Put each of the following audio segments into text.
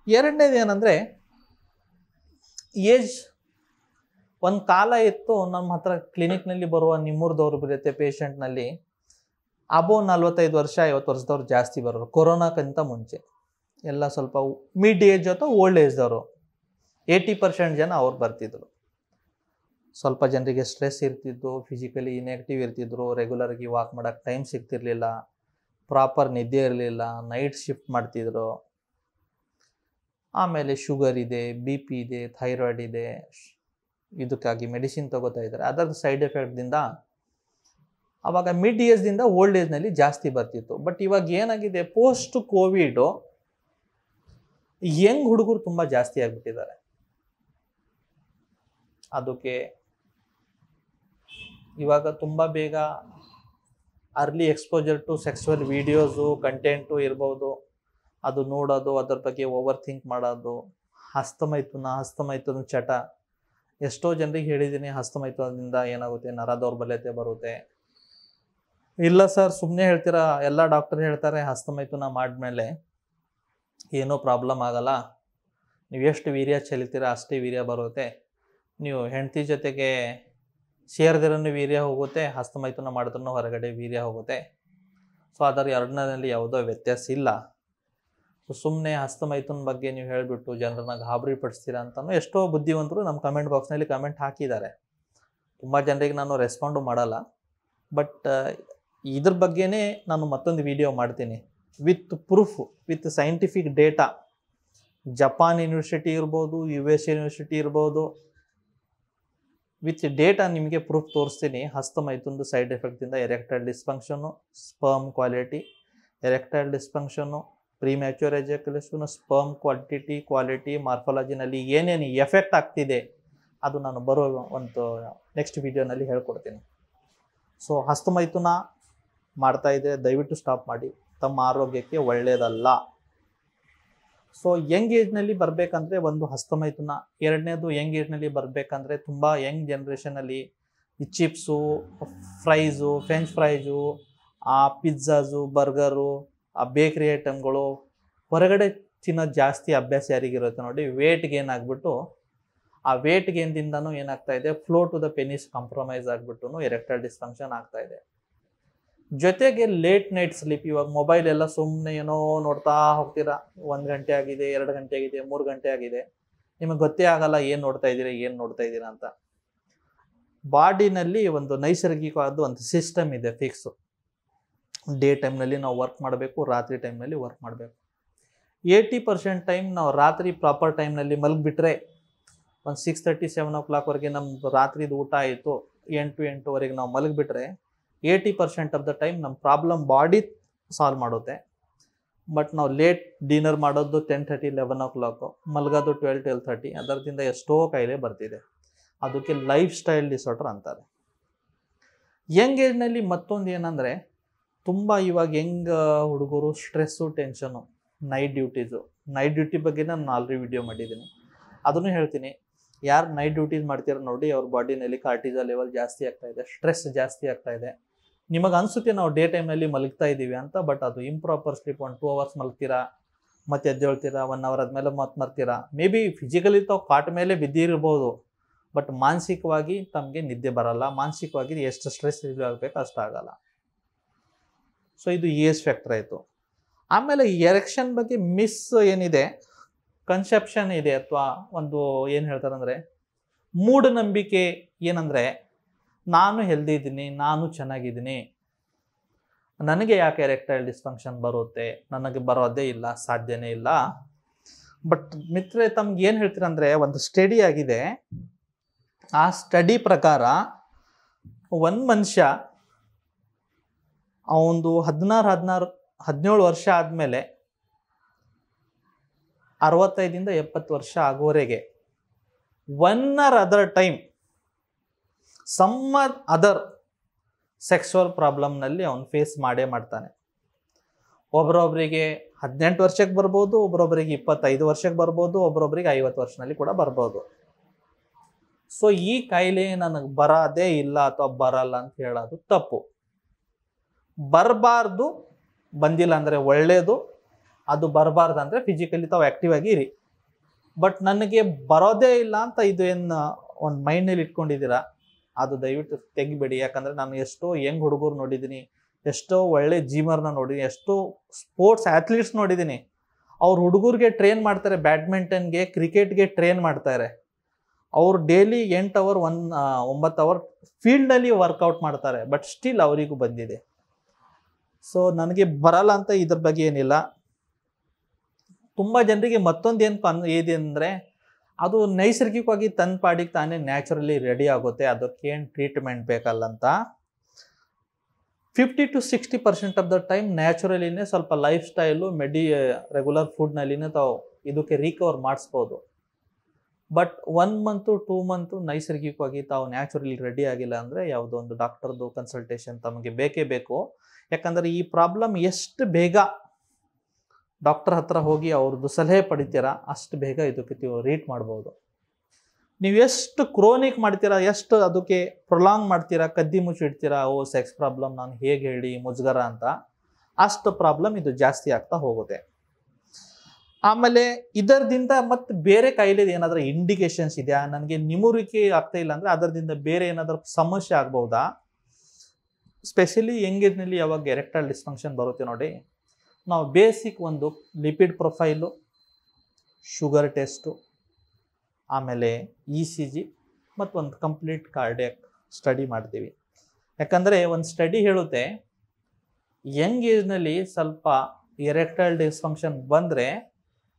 ಎರಡನೇದು ಏನಂದರೆ ಏಜ್. ಒಂದು ಕಾಲ ಇತ್ತು ನಮ್ಮ ಹತ್ರ ಕ್ಲಿನಿಕ್ನಲ್ಲಿ ಬರುವ ನಿಮ್ಮೂರ್ದವ್ರು ಬರುತ್ತೆ ಪೇಷಂಟ್ನಲ್ಲಿ ಅಬೋ 45 ವರ್ಷ 50 ವರ್ಷದವ್ರು ಜಾಸ್ತಿ ಬರೋರು. ಕೊರೋನಾಕ್ಕಿಂತ ಮುಂಚೆ ಎಲ್ಲ ಸ್ವಲ್ಪ ಮಿಡ್ ಏಜ್ ಅಥವಾ ಓಲ್ಡ್ ಏಜ್ದವರು 80% ಜನ ಅವ್ರು ಬರ್ತಿದ್ರು. ಸ್ವಲ್ಪ ಜನರಿಗೆ ಸ್ಟ್ರೆಸ್ ಇರ್ತಿದ್ದು, ಫಿಸಿಕಲಿ ಇನ್ಯಾಕ್ಟಿವ್ ಇರ್ತಿದ್ರು, ರೆಗ್ಯುಲರ್ಗೆ ವಾಕ್ ಮಾಡೋಕ್ಕೆ ಟೈಮ್ ಸಿಗ್ತಿರ್ಲಿಲ್ಲ, ಪ್ರಾಪರ್ ನಿದ್ದೆ ಇರಲಿಲ್ಲ, ನೈಟ್ ಶಿಫ್ಟ್ ಮಾಡ್ತಿದ್ರು. ಆಮೇಲೆ ಶುಗರ್ ಇದೆ, BP ಇದೆ, ಥೈರಾಯ್ಡ್ ಇದೆ, ಇದಕ್ಕಾಗಿ ಮೆಡಿಸಿನ್ ತಗೋತಾ ಇದ್ದಾರೆ. ಅದರ ಸೈಡ್ ಎಫೆಕ್ಟ್ದಿಂದ ಆವಾಗ ಮಿಡ್ ಏಜ್ದಿಂದ ಓಲ್ಡ್ ಏಜ್ನಲ್ಲಿ ಜಾಸ್ತಿ ಬರ್ತಿತ್ತು. ಬಟ್ ಇವಾಗ ಏನಾಗಿದೆ, ಪೋಸ್ಟ್ ಕೋವಿಡು ಯಂಗ್ ಹುಡುಗರು ತುಂಬ ಜಾಸ್ತಿ ಆಗಿಬಿಟ್ಟಿದ್ದಾರೆ. ಅದಕ್ಕೆ ಇವಾಗ ತುಂಬ ಬೇಗ early exposure to sexual videos content ಇರ್ಬೋದು, ಅದು ನೋಡೋದು, ಅದ್ರ ಬಗ್ಗೆ ಓವರ್ ಥಿಂಕ್ ಮಾಡೋದು, ಹಸ್ತಮೈಥುನ ಚಟ. ಎಷ್ಟೋ ಜನರಿಗೆ ಹೇಳಿದ್ದೀನಿ ಹಸ್ತಮೈಥುನದಿಂದ ಏನಾಗುತ್ತೆ, ನರ ದೌರ್ಬಲ್ಯತೆ ಬರುತ್ತೆ. ಇಲ್ಲ ಸರ್ ಸುಮ್ಮನೆ ಹೇಳ್ತೀರಾ, ಎಲ್ಲ ಡಾಕ್ಟರ್ ಹೇಳ್ತಾರೆ ಹಸ್ತಮೈಥುನ ಮಾಡಿದ್ಮೇಲೆ ಏನೋ ಪ್ರಾಬ್ಲಮ್ ಆಗಲ್ಲ, ನೀವು ಎಷ್ಟು ವೀರ್ಯ ಚೆಲ್ತೀರಾ ಅಷ್ಟೇ ವೀರ್ಯ ಬರುತ್ತೆ, ನೀವು ಹೆಂಡತಿ ಜೊತೆಗೆ ಸೇರಿದ್ರೂ ವೀರ್ಯ ಹೋಗುತ್ತೆ, ಹಸ್ತಮೈಥುನ ಮಾಡಿದ್ರೂ ಹೊರಗಡೆ ವೀರ್ಯ ಹೋಗುತ್ತೆ. ಸೊ ಅದರ ಎರಡನಲ್ಲಿ ಯಾವುದೋ ವ್ಯತ್ಯಾಸ ಇಲ್ಲ. ಸೊ ಸುಮ್ಮನೆ ಹಸ್ತಮೈಥುನ ಬಗ್ಗೆ ನೀವು ಹೇಳಿಬಿಟ್ಟು ಜನರನ್ನ ಗಾಬರಿ ಪಡಿಸ್ತೀರಾ ಅಂತಲೂ ಎಷ್ಟೋ ಬುದ್ಧಿವಂತರು ನಮ್ಮ ಕಮೆಂಟ್ ಬಾಕ್ಸ್ನಲ್ಲಿ ಕಮೆಂಟ್ ಹಾಕಿದ್ದಾರೆ. ತುಂಬ ಜನರಿಗೆ ನಾನು ರೆಸ್ಪಾಂಡು ಮಾಡಲ್ಲ. ಬಟ್ ಇದ್ರ ಬಗ್ಗೆನೇ ನಾನು ಮತ್ತೊಂದು ವಿಡಿಯೋ ಮಾಡ್ತೀನಿ with proof, with scientific data. Japan university ಇರ್ಬೋದು, US ಯೂನಿವರ್ಸಿಟಿ ಇರ್ಬೋದು, ವಿತ್ ಡೇಟಾ ನಿಮಗೆ ಪ್ರೂಫ್ ತೋರಿಸ್ತೀನಿ. ಹಸ್ತಮೈಥುನದ ಸೈಡ್ ಎಫೆಕ್ಟಿಂದ ಎರೆಕ್ಟೈಲ್ ಡಿಸ್ಫಂಕ್ಷನ್ನು, ಸ್ಪರ್ಮ್ ಕ್ವಾಲಿಟಿ, ಎರೆಕ್ಟೈಲ್ ಡಿಸ್ಫಂಕ್ಷನ್ನು, ಪ್ರಿಮ್ಯಾಚೂರ್ ಎಜಾಕ್ಯುಲೇಷನ್, ಸ್ಪರ್ಮ್ ಕ್ವಾಲಿಟಿ, ಮಾರ್ಫಾಲಜಿನಲ್ಲಿ ಏನೇನು ಎಫೆಕ್ಟ್ ಆಗ್ತಿದೆ ಅದು ನಾನು ಬರೋ ಒಂದು ನೆಕ್ಸ್ಟ್ ವಿಡಿಯೋನಲ್ಲಿ ಹೇಳ್ಕೊಡ್ತೀನಿ. ಸೊ ಹಸ್ತಮೈಥುನ ಮಾಡ್ತಾ ಇದ್ದರೆ ದಯವಿಟ್ಟು ಸ್ಟಾಪ್ ಮಾಡಿ, ತಮ್ಮ ಆರೋಗ್ಯಕ್ಕೆ ಒಳ್ಳೆಯದಲ್ಲ. ಸೊ ಯಂಗ್ ಏಜ್ನಲ್ಲಿ ಬರಬೇಕಂದ್ರೆ ಒಂದು ಹಸ್ತಮೈಥುನ, ಎರಡನೇದು ಯಂಗ್ ಏಜ್ನಲ್ಲಿ ಬರಬೇಕಂದ್ರೆ ತುಂಬ ಯಂಗ್ ಜನ್ರೇಷನಲ್ಲಿ ಈ ಚಿಪ್ಸು, ಫ್ರೈಸು, ಫ್ರೆಂಚ್ ಫ್ರೈಸು, ಆ ಪಿಜ್ಜಾಸು, ಬರ್ಗರು, ಆ ಬೇಕ್ರಿ ಐಟಮ್ಗಳು ಹೊರಗಡೆ ತಿನ್ನೋದು ಜಾಸ್ತಿ ಅಭ್ಯಾಸ ಯಾರಿಗಿರುತ್ತೆ ನೋಡಿ, ವೇಟ್ ಗೇನ್ ಆಗಿಬಿಟ್ಟು ಆ ವೇಟ್ ಗೇನ್ದಿಂದನೂ ಏನಾಗ್ತಾ ಇದೆ, flow to the penis compromise ಆಗಿಬಿಟ್ಟು ಎರೆಕ್ಟೈಲ್ ಡಿಸ್ಫಂಕ್ಷನ್ ಆಗ್ತಾ ಇದೆ. ಜೊತೆಗೆ ಲೇಟ್ ನೈಟ್ ಸ್ಲೀಪ್. ಇವಾಗ ಮೊಬೈಲ್ ಎಲ್ಲ ಸುಮ್ಮನೆ ಏನೋ ನೋಡ್ತಾ ಹೋಗ್ತೀರಾ, 1 ಗಂಟೆ ಆಗಿದೆ, 2 ಗಂಟೆ ಆಗಿದೆ, 3 ಗಂಟೆ ಆಗಿದೆ, ನಿಮಗೆ ಗೊತ್ತೇ ಆಗಲ್ಲ ಏನು ನೋಡ್ತಾ ಇದ್ದೀರಾ ಅಂತ. ಬಾಡಿನಲ್ಲಿ ಒಂದು ನೈಸರ್ಗಿಕವಾದ ಒಂದು ಸಿಸ್ಟಮ್ ಇದೆ ಫಿಕ್ಸು. ಡೇ ಟೈಮ್ನಲ್ಲಿ ನಾವು ವರ್ಕ್ ಮಾಡಬೇಕು, ರಾತ್ರಿ ಟೈಮ್ನಲ್ಲಿ ವರ್ಕ್ ಮಾಡಬೇಕು. 80% ಟೈಮ್ ನಾವು ರಾತ್ರಿ ಪ್ರಾಪರ್ ಟೈಮ್ನಲ್ಲಿ ಮಲಗಿಬಿಟ್ರೆ, ಒಂದು 6:30 7 o'clockವರೆಗೆ ನಮ್ಮ ರಾತ್ರಿದು ಊಟ ಆಯಿತು, 8-8ವರೆಗೆ ನಾವು ಮಲಗಿಬಿಟ್ರೆ 80% ಆಫ್ ದ ಟೈಮ್ ನಮ್ಮ ಪ್ರಾಬ್ಲಮ್ ಬಾಡಿ ಸಾಲ್ವ್ ಮಾಡುತ್ತೆ. ಬಟ್ ನಾವು ಲೇಟ್ ಡಿನ್ನರ್ ಮಾಡೋದು 10:30 11 o'clock, ಮಲಗೋದು 12-12:30, ಅದರಿಂದ ಎಷ್ಟೋ ಕಾಯಿಲೆ ಬರ್ತಿದೆ. ಅದಕ್ಕೆ ಲೈಫ್ ಸ್ಟೈಲ್ ಡಿಸಾರ್ಡರ್ ಅಂತಾರೆ. ಯಂಗ್ ಏಜ್ನಲ್ಲಿ ಮತ್ತೊಂದು ಏನಂದರೆ, ತುಂಬ ಇವಾಗ ಯಂಗ್ ಹುಡುಗರು ಸ್ಟ್ರೆಸ್ಸು, ಟೆನ್ಷನು, ನೈಟ್ ಡ್ಯೂಟಿ ಬಗ್ಗೆ ನಾನು ಆಲ್ರೆಡಿ ವಿಡಿಯೋ ಮಾಡಿದ್ದೀನಿ, ಅದನ್ನು ಹೇಳ್ತೀನಿ. ಯಾರು ನೈಟ್ ಡ್ಯೂಟೀಸ್ ಮಾಡ್ತೀರ ನೋಡಿ, ಅವ್ರ ಬಾಡಿನಲ್ಲಿ ಕಾರ್ಟಿಸಾಲ್ ಲೆವೆಲ್ ಜಾಸ್ತಿ ಆಗ್ತಾ ಇದೆ, ಸ್ಟ್ರೆಸ್ ಜಾಸ್ತಿ ಆಗ್ತಾ ಇದೆ. ನಿಮಗೆ ಅನಿಸುತ್ತೆ ನಾವು ಡೇ ಟೈಮ್ನಲ್ಲಿ ಮಲಗ್ತಾ ಇದ್ದೀವಿ ಅಂತ, ಬಟ್ ಅದು ಇಂಪ್ರಾಪರ್ ಸ್ಲೀಪ್. 1-2 hours ಮಲಗ್ತೀರಾ, ಮತ್ತೆ ಎದ್ದೇಳ್ತೀರಾ, 1 hour ಆದಮೇಲೆ ಮತ್ತೆ ಮರ್ತೀರಾ. ಮೇ ಬಿ ಫಿಸಿಕಲಿ ತಾವು ಕಾಟ ಮೇಲೆ ಬಿದ್ದಿರ್ಬೋದು, ಬಟ್ ಮಾನಸಿಕವಾಗಿ ತಮಗೆ ನಿದ್ದೆ ಬರಲ್ಲ, ಮಾನಸಿಕವಾಗಿ ಎಷ್ಟು ಸ್ಟ್ರೆಸ್ ಆಗಬೇಕು ಅಷ್ಟಾಗಲ್ಲ. ಸೊ ಇದು ಏಜ್ ಫ್ಯಾಕ್ಟರ್ ಆಯಿತು. ಆಮೇಲೆ ಎರೆಕ್ಷನ್ ಬಗ್ಗೆ ಮಿಸ್ ಏನಿದೆ, ಕನ್ಸೆಪ್ಷನ್ ಇದೆ, ಅಥವಾ ಒಂದು ಏನು ಹೇಳ್ತಾರೆ ಅಂದರೆ ಮೂಢನಂಬಿಕೆ ಏನಂದರೆ, ನಾನು ಹೆಲ್ದಿ ಇದ್ದೀನಿ, ನಾನು ಚೆನ್ನಾಗಿದ್ದೀನಿ, ನನಗೆ ಯಾಕೆ ಎರೆಕ್ಟೈಲ್ ಡಿಸ್ಫಂಕ್ಷನ್ ಬರುತ್ತೆ, ನನಗೆ ಬರೋದೇ ಇಲ್ಲ, ಸಾಧ್ಯನೇ ಇಲ್ಲ. ಬಟ್ ಮಿತ್ರರೆ ತಮ್ಗೆ ಏನು ಹೇಳ್ತೀರಂದರೆ, ಒಂದು ಸ್ಟಡಿ ಆಗಿದೆ, ಆ ಸ್ಟಡಿ ಪ್ರಕಾರ ಒಂದು ಮನುಷ್ಯ ಅವನು 17 ವರ್ಷ ಆದಮೇಲೆ 65-70 ವರ್ಷ ಆಗೋವರೆಗೆ one or other time some other sexual ಪ್ರಾಬ್ಲಮ್ನಲ್ಲಿ ಅವನು ಫೇಸ್ ಮಾಡ್ತಾನೆ. ಒಬ್ಬರೊಬ್ಬರಿಗೆ 18 ವರ್ಷಕ್ಕೆ ಬರ್ಬೋದು, ಒಬ್ಬರೊಬ್ಬರಿಗೆ 25 ವರ್ಷಕ್ಕೆ ಬರ್ಬೋದು, ಒಬ್ಬರೊಬ್ಬರಿಗೆ 50 ವರ್ಷದಲ್ಲಿ ಕೂಡ ಬರ್ಬೋದು. ಸೊ ಈ ಕಾಯಿಲೆ ನನಗೆ ಬರೋದೇ ಇಲ್ಲ ಅಥವಾ ಬರಲ್ಲ ಅಂತ ಹೇಳೋದು ತಪ್ಪು. ಬರಬಾರ್ದು, ಬಂದಿಲ್ಲ ಅಂದರೆ ಒಳ್ಳೆಯದು. ಅದು ಬರಬಾರ್ದಂದ್ರೆ ಫಿಸಿಕಲಿ ತಾವು ಆ್ಯಕ್ಟಿವ್ ಆಗಿ ಇರಿ. ಬಟ್ ನನಗೆ ಬರೋದೇ ಇಲ್ಲ ಅಂತ ಇದು ಏನು ಒಂದು ಮೈಂಡಲ್ಲಿ ಇಟ್ಕೊಂಡಿದ್ದೀರಾ, ಅದು ದಯವಿಟ್ಟು ತೆಗಿಬೇಡಿ. ಯಾಕಂದರೆ ನಾನು ಎಷ್ಟೋ ಯಂಗ್ ಹುಡುಗರು ನೋಡಿದ್ದೀನಿ, ಎಷ್ಟೋ ಒಳ್ಳೆ ಜಿಮರ್ನ ನೋಡಿದ್ದೀನಿ, ಎಷ್ಟೋ ಸ್ಪೋರ್ಟ್ಸ್ ಆ್ಯಥ್ಲೀಟ್ಸ್ ನೋಡಿದ್ದೀನಿ. ಅವ್ರು ಹುಡುಗರಿಗೆ ಟ್ರೈನ್ ಮಾಡ್ತಾರೆ, ಬ್ಯಾಡ್ಮಿಂಟನ್ಗೆ, ಕ್ರಿಕೆಟ್ಗೆ ಟ್ರೈನ್ ಮಾಡ್ತಾರೆ. ಅವ್ರು ಡೈಲಿ 8 ಅವರ್ 9 ಅವರ್ ಫೀಲ್ಡಲ್ಲಿ ವರ್ಕೌಟ್ ಮಾಡ್ತಾರೆ. ಬಟ್ ಸ್ಟಿಲ್ ಅವರಿಗೂ ಬಂದಿದೆ. ಸೊ ನನಗೆ ಬರಲ್ಲ ಅಂತ ಇದ್ರ ಬಗ್ಗೆ ಏನಿಲ್ಲ. ತುಂಬ ಜನರಿಗೆ ಮತ್ತೊಂದು ಏನಿದೆ ಅಂದರೆ, ಅದು ನೈಸರ್ಗಿಕವಾಗಿ ತನ್ನ ಪಾಡಿಗೆ ತಾನೇ ನ್ಯಾಚುರಲಿ ರೆಡಿ ಆಗುತ್ತೆ, ಅದಕ್ಕೇನು ಟ್ರೀಟ್ಮೆಂಟ್ ಬೇಕಲ್ಲ ಅಂತ. 50 to 60% ಆಫ್ ದ ಟೈಮ್ ನ್ಯಾಚುರಲಿನೇ ಸ್ವಲ್ಪ ಲೈಫ್ ಸ್ಟೈಲು ರೆಗ್ಯುಲರ್ ಫುಡ್ನಲ್ಲಿನೇ ತಾವು ಇದಕ್ಕೆ ರಿಕವರ್ ಮಾಡಿಸ್ಬೋದು. ಬಟ್ 1 ಮಂತು 2 ಮಂತು ನೈಸರ್ಗಿಕವಾಗಿ ತಾವು ನ್ಯಾಚುರಲಿ ರೆಡಿ ಆಗಿಲ್ಲ ಅಂದರೆ ಯಾವುದೋ ಒಂದು ಡಾಕ್ಟರ್ದು ಕನ್ಸಲ್ಟೇಷನ್ ತಮಗೆ ಬೇಕೇ ಬೇಕು. ಯಾಕಂದರೆ ಈ ಪ್ರಾಬ್ಲಮ್ ಎಷ್ಟು ಬೇಗ ಡಾಕ್ಟರ್ ಹತ್ರ ಹೋಗಿ ಅವ್ರದ್ದು ಸಲಹೆ ಪಡಿತೀರಾ ಅಷ್ಟು ಬೇಗ ಇದಕ್ಕೆ ನೀವು ರೀಟ್ ಮಾಡ್ಬೋದು. ನೀವು ಎಷ್ಟು ಕ್ರೋನಿಕ್ ಮಾಡ್ತೀರಾ, ಎಷ್ಟು ಅದಕ್ಕೆ ಪ್ರೊಲಾಂಗ್ ಮಾಡ್ತೀರಾ, ಕದ್ದಿ ಮುಚ್ಚಿಡ್ತೀರಾ, ಸೆಕ್ಸ್ ಪ್ರಾಬ್ಲಮ್ ನಾನು ಹೇಗೆ ಹೇಳಿ ಮುಜುಗರ ಅಂತ, ಅಷ್ಟು ಪ್ರಾಬ್ಲಮ್ ಇದು ಜಾಸ್ತಿ ಆಗ್ತಾ ಹೋಗುತ್ತೆ. ಆಮೇಲೆ ಇದರದಿಂದ ಮತ್ತೆ ಬೇರೆ ಕಾಯಿಲೆ ಏನಾದರೂ ಇಂಡಿಕೇಶನ್ಸ್ ಇದೆಯಾ, ನನಗೆ ನಿಮುರಿಕೆ ಆಗ್ತಾ ಇಲ್ಲ ಅಂದರೆ ಅದರದಿಂದ ಬೇರೆ ಏನಾದರೂ ಸಮಸ್ಯೆ ಆಗ್ಬಹುದಾ? ಸ್ಪೆಷಲಿ ಯಂಗೇಜ್ನಲ್ಲಿ ಯಾವಾಗ ಎರೆಕ್ಟೈಲ್ ಡಿಸ್ಫಂಕ್ಷನ್ ಬರುತ್ತೆ ನೋಡಿ, ನಾವು ಬೇಸಿಕ್ ಒಂದು ಲಿಪಿಡ್ ಪ್ರೊಫೈಲು, ಶುಗರ್ ಟೆಸ್ಟು, ಆಮೇಲೆ ECG ಮತ್ತು ಒಂದು ಕಂಪ್ಲೀಟ್ ಕಾರ್ಡಿಯಾಕ್ ಸ್ಟಡಿ ಮಾಡ್ತೀವಿ. ಯಾಕಂದರೆ ಒಂದು ಸ್ಟಡಿ ಹೇಳುತ್ತೆ, ಯಂಗ್ ಏಜ್ನಲ್ಲಿ ಸ್ವಲ್ಪ ಎರೆಕ್ಟೈಲ್ ಡಿಸ್ಫಂಕ್ಷನ್ ಬಂದರೆ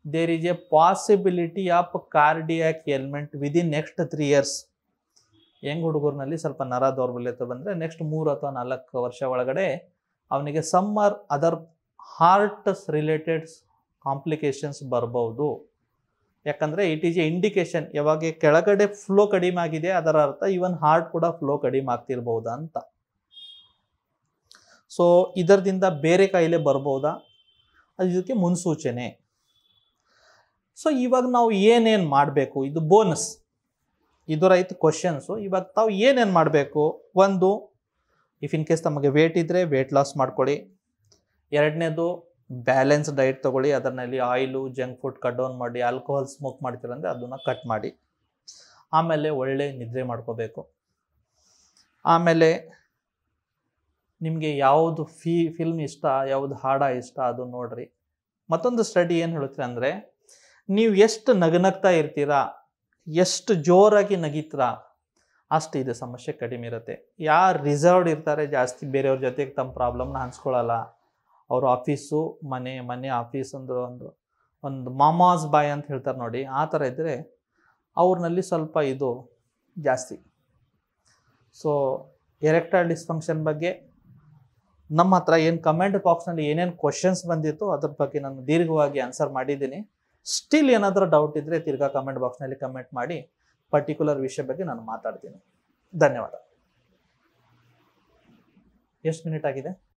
there is a possibility of cardiac ailment within next 3 years. ಯಂಗ್ ಹುಡುಗರ್ನಲ್ಲಿ ಸ್ವಲ್ಪ ನರ ದೌರ್ಬಲ್ಯತೆ ಬಂದರೆ ನೆಕ್ಸ್ಟ್ 3 ಅಥವಾ 4 ವರ್ಷ ಒಳಗಡೆ ಅವನಿಗೆ some or other heart related complications ಬರ್ಬೋದು. ಯಾಕಂದರೆ ಇಟ್ ಈಸ್ ಎ ಇಂಡಿಕೇಶನ್, ಯಾವಾಗ ಕೆಳಗಡೆ ಫ್ಲೋ ಕಡಿಮೆ ಆಗಿದೆ ಅದರ ಅರ್ಥ ಈವನ್ ಹಾರ್ಟ್ ಕೂಡ ಫ್ಲೋ ಕಡಿಮೆ ಆಗ್ತಿರ್ಬೋದಾ ಅಂತ. ಸೊ ಇದರಿಂದ ಬೇರೆ ಕಾಯಿಲೆ ಬರ್ಬೋದಾ, ಇದಕ್ಕೆ ಮುನ್ಸೂಚನೆ. ಸೊ ಇವಾಗ ನಾವು ಏನೇನು ಮಾಡಬೇಕು, ಇದು ಬೋನಸ್, ಇದು ರೈತ ಕ್ವಶನ್ಸು. ಇವಾಗ ತಾವು ಏನೇನು ಮಾಡಬೇಕು? ಒಂದು, ಇಫ್ ಇನ್ ಕೇಸ್ ತಮಗೆ ವೇಟ್ ಇದ್ದರೆ ವೇಟ್ ಲಾಸ್ ಮಾಡ್ಕೊಳ್ಳಿ. ಎರಡನೇದು, ಬ್ಯಾಲೆನ್ಸ್ ಡೈಟ್ ತೊಗೊಳ್ಳಿ, ಅದರಲ್ಲಿ oil junk food cut down ಮಾಡಿ. ಆಲ್ಕೋಹಾಲ್ ಸ್ಮೋಕ್ ಮಾಡ್ತೀರಂದರೆ ಅದನ್ನು ಕಟ್ ಮಾಡಿ. ಆಮೇಲೆ ಒಳ್ಳೆ ನಿದ್ರೆ ಮಾಡ್ಕೋಬೇಕು. ಆಮೇಲೆ ನಿಮಗೆ ಯಾವುದು ಫಿಲ್ಮ್ ಇಷ್ಟ, ಯಾವುದು ಹಾಡ ಇಷ್ಟ ಅದು ನೋಡ್ರಿ. ಮತ್ತೊಂದು ಸ್ಟಡಿ ಏನು ಹೇಳುತ್ತೆ ಅಂದರೆ, ನೀವು ಎಷ್ಟು ನಗನಗ್ತಾ ಇರ್ತೀರಾ, ಎಷ್ಟು ಜೋರಾಗಿ ನಗಿತೀರಾ ಅಷ್ಟು ಇದು ಸಮಸ್ಯೆ ಕಡಿಮೆ ಇರುತ್ತೆ. ಯಾರು ರಿಸರ್ವ್ಡ್ ಇರ್ತಾರೆ, ಜಾಸ್ತಿ ಬೇರೆಯವ್ರ ಜೊತೆಗೆ ತಮ್ಮ ಪ್ರಾಬ್ಲಮ್ನ ಹಂಚ್ಕೊಳ್ಳಲ್ಲ, ಅವರು ಆಫೀಸು ಮನೆ ಆಫೀಸ್ ಅಂದ್ರೆ ಒಂದು ಮಾಮಾಸ್ ಬಾಯ್ ಅಂತ ಹೇಳ್ತಾರೆ ನೋಡಿ, ಆ ಥರ ಇದ್ದರೆ ಅವ್ರನ್ನಲ್ಲಿ ಸ್ವಲ್ಪ ಇದು ಜಾಸ್ತಿ. ಸೊ ಎರೆಕ್ಟೈಲ್ ಡಿಸ್ಫಂಕ್ಷನ್ ಬಗ್ಗೆ ನಮ್ಮ ಹತ್ರ ಏನು ಕಮೆಂಟ್ ಬಾಕ್ಸ್ನಲ್ಲಿ ಏನೇನು ಕ್ವಶನ್ಸ್ ಬಂದಿತ್ತು ಅದ್ರ ಬಗ್ಗೆ ನಾನು ದೀರ್ಘವಾಗಿ ಆನ್ಸರ್ ಮಾಡಿದ್ದೀನಿ. ಸ್ಟಿಲ್ ಏನಾದರೂ ಡೌಟ್ ಇದ್ದರೆ ತಿರ್ಗಾ ಕಮೆಂಟ್ ಬಾಕ್ಸ್ನಲ್ಲಿ ಕಮೆಂಟ್ ಮಾಡಿ, ಪರ್ಟಿಕ್ಯುಲರ್ ವಿಷಯ ಬಗ್ಗೆ ನಾನು ಮಾತಾಡ್ತೀನಿ. ಧನ್ಯವಾದ. ಎಷ್ಟು ಮಿನಿಟ್ ಆಗಿದೆ?